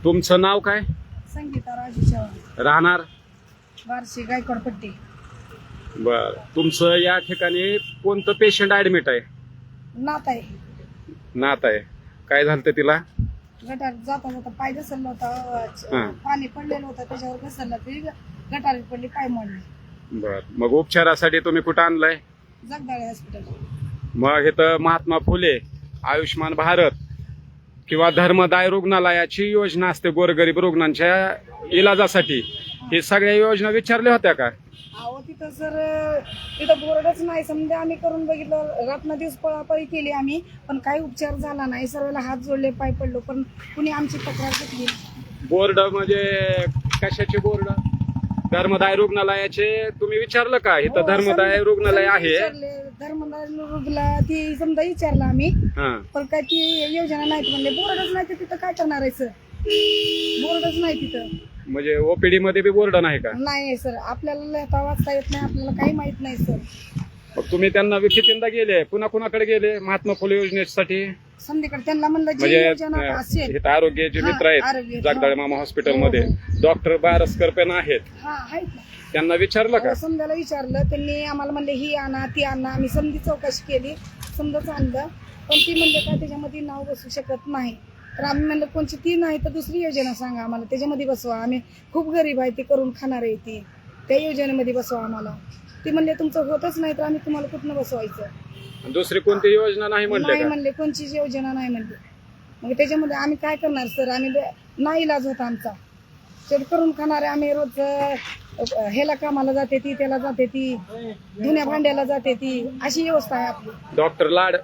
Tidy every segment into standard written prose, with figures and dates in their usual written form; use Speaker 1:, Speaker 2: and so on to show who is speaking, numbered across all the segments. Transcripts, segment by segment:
Speaker 1: तुमचं नाव काय?
Speaker 2: संगीता राजू चव्हाण,
Speaker 1: राहणार
Speaker 2: बार्शी गायकवाडपट्टी.
Speaker 1: बर, तुमचं या ठिकाणी कोणतं पेशंट ऍडमिट आहे?
Speaker 2: नात आहे.
Speaker 1: नात आहे. काय झालं तिला?
Speaker 2: गटार जाता जाता पाय घसरला होता, पाणी पडलेलं होतं त्याच्यावर घसरला, ती गटारीत पडली, पाय मोडले.
Speaker 1: बर, मग उपचारासाठी तुम्ही कुठं आणलंय?
Speaker 2: जगदाळे हॉस्पिटल.
Speaker 1: मग इथं महात्मा फुले, आयुष्मान भारत किंवा धर्मदाय रुग्णालयाची योजना असते गोरगरीब रुग्णांच्या इलाजासाठी. हे सगळ्या योजना विचारल्या होत्या का?
Speaker 2: अहो तिथं सर, तिथं बोर्डच नाही. समजा आम्ही करून बघितलं, रात्र दिवस पळापळी केली आम्ही, पण काही उपचार झाला नाही. सर्वांना हात जोडले, पाय पडलो, पण कुणी आमची तक्रार घेतली.
Speaker 1: बोर्ड म्हणजे कशाचे बोर्ड? धर्मदाय रुग्णालयाचे तुम्ही विचारलं का? इथं धर्मदाय रुग्णालय आहे.
Speaker 2: धर्मदाय रुग्णालय ती समजा विचारलं आम्ही, पण काय ती योजना नाही म्हणले. बोर्डच नाही तर तिथं काय करणार आहे सर? बोर्डच नाही तिथं.
Speaker 1: म्हणजे ओपीडी मध्ये बी बोर्ड नाही का?
Speaker 2: नाही सर, आपल्याला लिहिता वाचता येत नाही, आपल्याला काही माहित नाही सर.
Speaker 1: मग तुम्ही त्यांना कितींदा गेले? पुन्हा कुणाकडे गेले महात्मा फुले योजनेसाठी?
Speaker 2: समधीकडे त्यांना म्हणलं जी
Speaker 1: म्हणजे
Speaker 2: योजना असेल.
Speaker 1: इथं आरोग्याचे मित्र आहेत जगदाळे मामा हॉस्पिटल मध्ये, डॉक्टर बारसकर पण आहेत.
Speaker 2: आहेत ना.
Speaker 1: त्यांना विचारलं का?
Speaker 2: समजायला विचारलं, त्यांनी आम्हाला म्हणले ही आणा ती आणा. आम्ही समधी चौकशी केली, समजाच आणलं, पण ती म्हणले काय त्याच्यामध्ये नाव बसू शकत नाही. तर आम्ही म्हणलं कोणची ती नाही तर दुसरी योजना सांगा आम्हाला, त्याच्यामध्ये बसवा. आम्ही खूप गरीब आहे, ती करून खाणार आहे, ती त्या योजनेमध्ये बसवा आम्हाला. ती म्हणले तुमचं होतच नाही तर आम्ही तुम्हाला कुठनं बसवायचं?
Speaker 1: दुसरी कोणती योजना नाही
Speaker 2: नाही म्हणले, कोणचीच योजना नाही म्हणले. मग त्याच्यामध्ये आम्ही काय करणार सर? आम्ही नाही इलाज होता आमचा. ते करून खाणारे आम्ही रोज ह्याला कामाला जाते ती, त्याला जाते ती, धुण्या भांड्याला जाते ती, अशी व्यवस्था आहे आपली.
Speaker 1: डॉक्टर लाड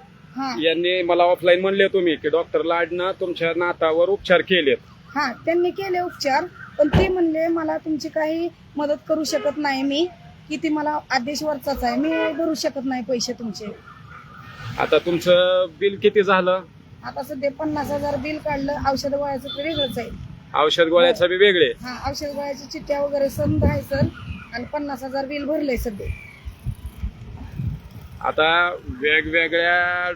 Speaker 1: यांनी मला ऑफलाईन म्हणले तुम्ही की डॉक्टर लाडनं तुमच्या नातावर उपचार केलेत.
Speaker 2: हा, त्यांनी केले उपचार, पण ते म्हणले मला तुमची काही मदत करू शकत नाही मी, की ती मला आदेश वरचाच आहे, मी भरू शकत नाही पैसे तुमचे.
Speaker 1: आता तुमचं बिल किती झालं?
Speaker 2: आता सध्या 50,000 बिल काढलं. औषध गोळ्याचं तर वेगळंच आहे.
Speaker 1: औषध गोळ्याचं बी वेगळे?
Speaker 2: हा, औषध गोळ्याच्या चिठ्ठ्या वगैरे समज आहे सर, आणि 50,000 बिल भरलंय सध्या.
Speaker 1: आता वेगवेगळ्या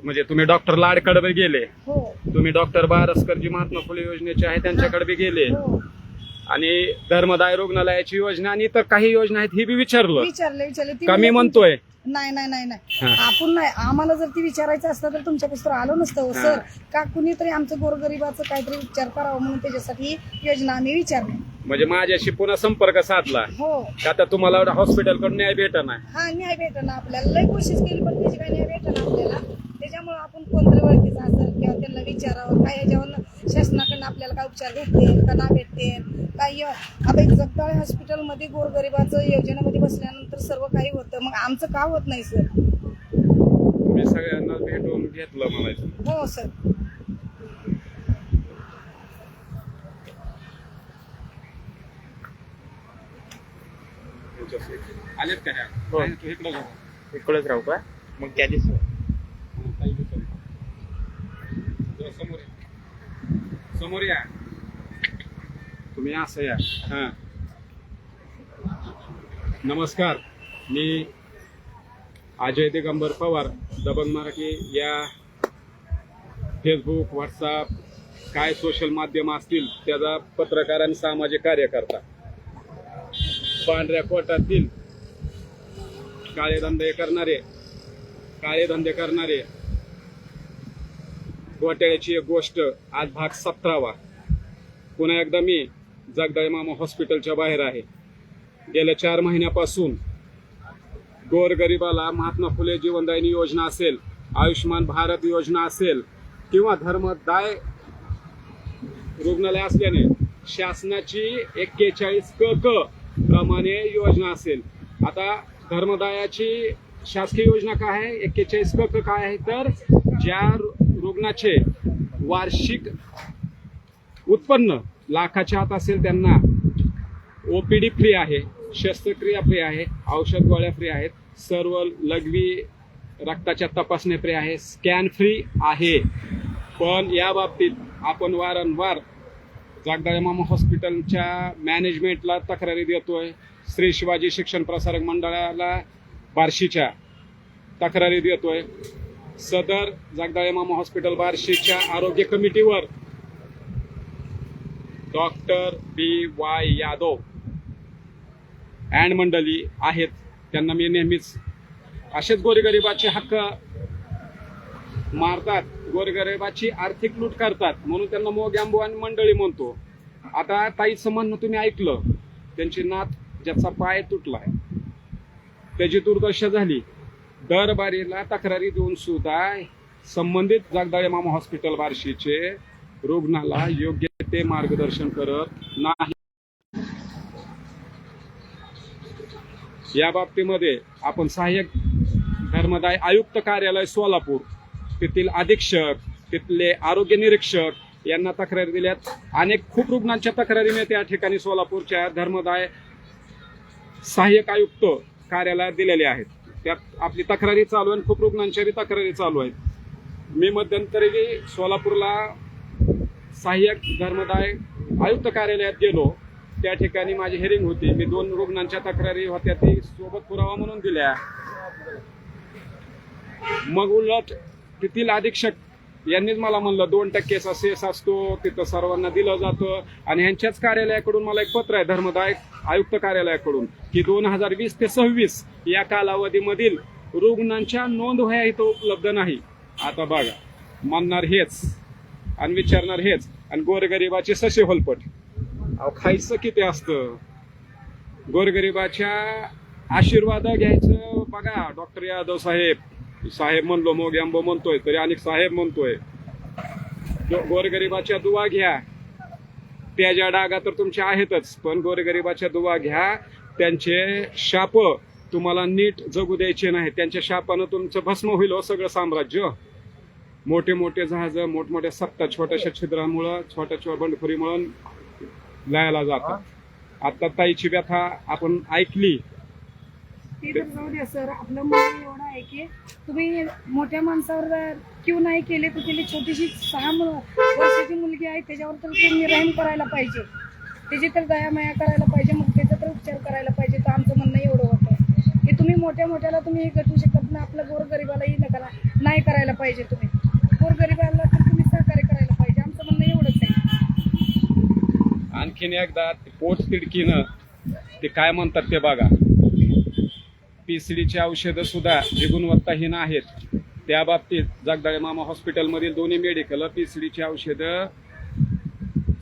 Speaker 1: म्हणजे तुम्ही डॉक्टर लाडकडे बी गेले,
Speaker 2: हो,
Speaker 1: तुम्ही डॉक्टर बारसकर जी महात्मा फुले योजनेचे आहे त्यांच्याकडे बी गेले,
Speaker 2: हो.
Speaker 1: आणि धर्मदाय रुग्णालयाची योजना आणि इतर काही योजना आहेत ही बी विचारले.
Speaker 2: ती
Speaker 1: कमी म्हणतोय?
Speaker 2: नाही नाही नाही नाही, आपण नाही. आम्हाला जर ती विचारायचं असतं तर तुमच्या पुस्तक आलो नसतं सर. का कुणीतरी आमचं गोरगरिबाचं काहीतरी उपचार करावं म्हणून त्याच्यासाठी योजना आम्ही विचारली.
Speaker 1: म्हणजे माझ्याशी पुन्हा संपर्क साधला?
Speaker 2: हो.
Speaker 1: आता तुम्हाला हॉस्पिटल कडून न्याय भेटना?
Speaker 2: हा, न्याय भेटना. आपल्याला लय कोशिश केली पण त्याची काही न्याय भेटना आपल्याला. त्याच्यामुळे आपण कोणतरी ओळखीचं असेल किंवा त्यांना विचारावं काय याच्यावर शासनाकडनं आपल्याला काय उपचार भेटतील का ना भेटतील काही. आता जगदाळे हॉस्पिटलमध्ये गोरगरिबाचं योजनेमध्ये बसल्यानंतर सर्व काही होतं, मग आमचं का होत नाही सर?
Speaker 1: तुम्ही सगळ्यांना भेटून घेतलं म्हणायचं?
Speaker 2: हो सर.
Speaker 1: आलेत का?
Speaker 3: हो. इकडेच राहू का मग? त्या दिवशी
Speaker 1: समोर या, तुम्ही असं या. हा, नमस्कार, मी अजय दिगंबर पवार, दबंग मराठी या फेसबुक, व्हॉट्सअप काय सोशल माध्यम असतील त्याचा पत्रकार आणि सामाजिक कार्यकर्ता. पांढऱ्या कोटातील काळे धंदे करणारे घोटाळ्याची एक गोष्ट, आज भाग 17वा. पुन्हा एकदा मी जगदाळे मामा हॉस्पिटलच्या बाहेर आहे. गेल्या 4 महिन्यापासून गोरगरिबाला महात्मा फुले जीवनदायिनी योजना असेल, आयुष्मान भारत योजना असेल किंवा धर्मदाय रुग्णालय असल्याने शासनाची 41 क प्रमाणे योजना असेल. आता धर्मदायाची शासकीय योजना काय आहे, 41 क काय आहे, तर ज्या रुग्णाचे वार्षिक उत्पन्न लाखाच्या आत असेल त्यांना ओपीडी फ्री आहे, शस्त्रक्रिया फ्री आहे, औषध गोळ्या फ्री आहेत, सर्व लघवी रक्ताच्या तपासणी फ्री आहे, स्कॅन फ्री आहे. पण या बाबतीत आपण वारंवार जागदाळे मामा हॉस्पिटलच्या मॅनेजमेंटला तक्रारी देतोय, श्री शिवाजी शिक्षण प्रसारक मंडळाला बार्शीच्या तक्रारी देतोय. सदर जागदाळे मामा हॉस्पिटल बार्शीच्या आरोग्य कमिटीवर डॉक्टर BY यादव अँड मंडळी आहेत. त्यांना मी नेहमीच असेच गोरगरिबाचे हक्क मारतात, गोरगरिबाची आर्थिक लूट करतात, म्हणून त्यांना मोगॅम्बो आणि मंडळी म्हणतो. आता ताईचं म्हणणं तुम्ही ऐकलं, त्यांची नात ज्याचा पाय तुटलाय त्याची दुर्दशा झाली, दरबारीला तक्रारी देऊन सुद्धा संबंधित जागदाळे मामा हॉस्पिटल बार्शीचे रुग्णाला योग्य ते मार्गदर्शन करत नाही. या बाबतीमध्ये आपण सहाय्यक धर्मदाय आयुक्त कार्यालय सोलापूर, तेथील अधीक्षक, तिथले आरोग्य निरीक्षक यांना तक्रारी दिल्यात. अनेक खूप रुग्णांच्या तक्रारी मी त्या ठिकाणी सोलापूरच्या धर्मदाय सहाय्यक आयुक्त कार्यालयात दिलेल्या आहेत. त्यात आपली तक्रारी चालू आहे, खूप रुग्णांच्या बी तक्रारी चालू आहेत. मी मध्यंतरी सोलापूरला सहाय्यक धर्मदाय आयुक्त कार्यालयात गेलो, त्या ठिकाणी माझी हेरिंग होती. मी 2 रुग्णांच्या तक्रारी होत्या ती सोबत पुरावा म्हणून दिल्या. मग उलट तेथील अधीक्षक यांनीच मला म्हणलं 2%चा सेस असतो, तिथं सर्वांना दिलं जातं. आणि ह्यांच्याच कार्यालयाकडून मला एक पत्र आहे धर्मदाय आयुक्त कार्यालयाकडून की 2020 ते 26 या कालावधीमधील रुग्णांच्या नोंद वह्या इथं उपलब्ध नाही. आता बघा, म्हणणार हेच आणि विचारणार हेच, आणि गोरगरिबाचे ससे होलपट. अहो खायचं किती असतं, गोरगरिबाच्या आशीर्वाद घ्यायचं. बघा डॉक्टर यादव साहेब म्हणलो, मोगॅम्बो म्हणतोय तरी अनेक साहेब म्हणतोय. गोरगरिबाच्या दुवा घ्या, त्याच्या डागा तर तुमच्या आहेतच, पण गोरगरिबाच्या दुवा घ्या. त्यांचे शाप तुम्हाला नीट जगू द्यायचे नाही, त्यांच्या शापानं तुमचं भस्म होईल हो सगळं साम्राज्य. मोठे मोठे जहाज, मोठमोठ्या सत्ता छोट्याशा छिद्रामुळं, छोट्या बंडखोरीमुळं लयाला जातात. आता ताईची व्यथा आपण ऐकली.
Speaker 2: ते तर जाऊ द्या सर, आपलं म्हणणं एवढं आहे की तुम्ही मोठ्या माणसावर क्यू नाही केले तर तिला छोटीशी 6 वर्षाची मुलगी आहे त्याच्यावर तर तुम्ही रहम करायला पाहिजे, त्याची तर दयामाया करायला पाहिजे, मग त्याचा तर उपचार करायला पाहिजे. तर आमचं म्हणणं एवढं होतं की तुम्ही मोठ्याला तुम्ही हे घटू शकत नाही, आपल्या गोरगरिबालाही नाही करायला पाहिजे. तुम्ही गोरगरिबाला तर तुम्ही सहकार्य करायला पाहिजे, आमचं म्हणणं एवढंच आहे.
Speaker 1: आणखीन एकदा पोट तिडकीनं ते काय म्हणतात ते बघा. PCDची औषधं सुद्धा जी गुणवत्ताहीन आहेत, त्या बाबतीत जागदाळे मामा हॉस्पिटलमधील दोन्ही मेडिकल PCDची औषधं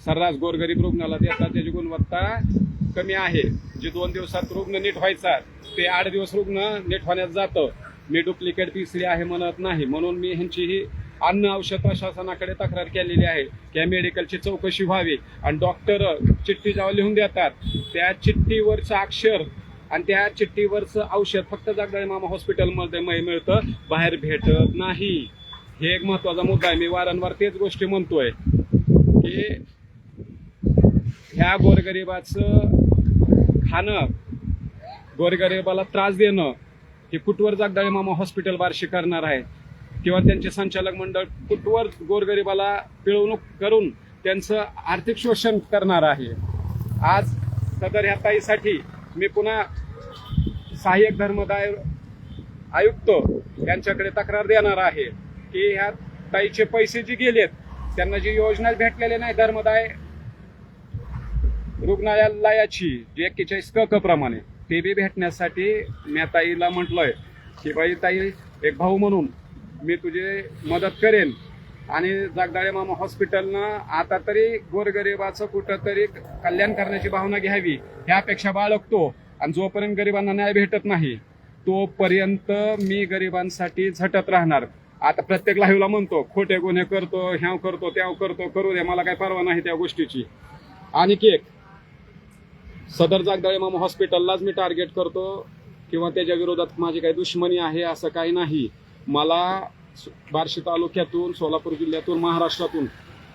Speaker 1: सर्रास गोरगरीब रुग्णाला देतात, त्याची गुणवत्ता कमी आहे. जे 2 दिवसात रुग्ण नीट व्हायचा ते 8 दिवस रुग्ण नीट होण्यात जातं. मी डुप्लिकेट PCD आहे म्हणत नाही, म्हणून मी ह्यांची ही अन्न औषध प्रशासनाकडे तक्रार केलेली आहे की मेडिकलची चौकशी व्हावी. आणि डॉक्टर चिठ्ठी जेव्हा लिहून देतात, त्या चिठ्ठीवरचं अक्षर आणि त्या चिठ्ठीवरचं औषध फक्त जागदाळे मामा हॉस्पिटलमध्ये मिळतं, बाहेर भेटत नाही. हे एक महत्वाचा मुद्दा आहे. मी वारंवार तेच गोष्टी म्हणतोय की ह्या गोरगरिबाचं खाणं, गोरगरिबाला त्रास देणं हे कुठवर जागदाळे मामा हॉस्पिटल बार्शी करणार आहे, किंवा त्यांचे संचालक मंडळ कुठवर गोरगरिबाला पिळवणूक करून त्यांचं आर्थिक शोषण करणार आहे. आज सदर ह्या ताईसाठी मी पुन्हा सहाय्यक धर्मदाय आयुक्त यांच्याकडे तक्रार देणार आहे की ह्या ताईचे पैसे जे गेलेत, त्यांना जी योजना भेटलेली नाही धर्मदाय रुग्णालयाची जी 41 क प्रमाणे, ते बी भेटण्यासाठी मी ताईला म्हटलोय की बाई ताई, एक भाऊ म्हणून मी तुझी मदत करेन. आणि जागदाळे मामा हॉस्पिटलनं आता तरी गोरगरिबाचं कुठंतरी कल्याण करण्याची भावना घ्यावी ह्या अपेक्षा बाळगतो. आणि जोपर्यंत गरिबांना न्याय भेटत नाही तोपर्यंत मी गरिबांसाठी झटत राहणार. आता प्रत्येक लाईव्हला म्हणतो खोटे गुन्हे करतो, ह्याव करतो, त्याव करतो, करू दे, मला काही परवा नाही त्या गोष्टीची. आणि एक सदर जागदाळे मामा हॉस्पिटललाच मी टार्गेट करतो किंवा त्याच्या विरोधात माझी काही दुश्मनी आहे असं काही नाही. मला बार्शी तालुक्यातून, सोलापूर जिल्ह्यातून, महाराष्ट्रातून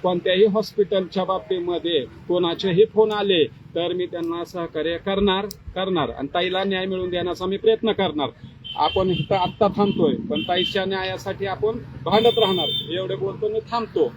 Speaker 1: कोणत्याही हॉस्पिटलच्या बाबतीमध्ये कोणाचेही फोन आले तर मी त्यांना सहकार्य करणार आणि ताईला न्याय मिळवून देण्याचा मी प्रयत्न करणार. आपण इथं आत्ता थांबतोय, पण ताईच्या न्यायासाठी आपण भांडत राहणार एवढे बोलतो मी थांबतो.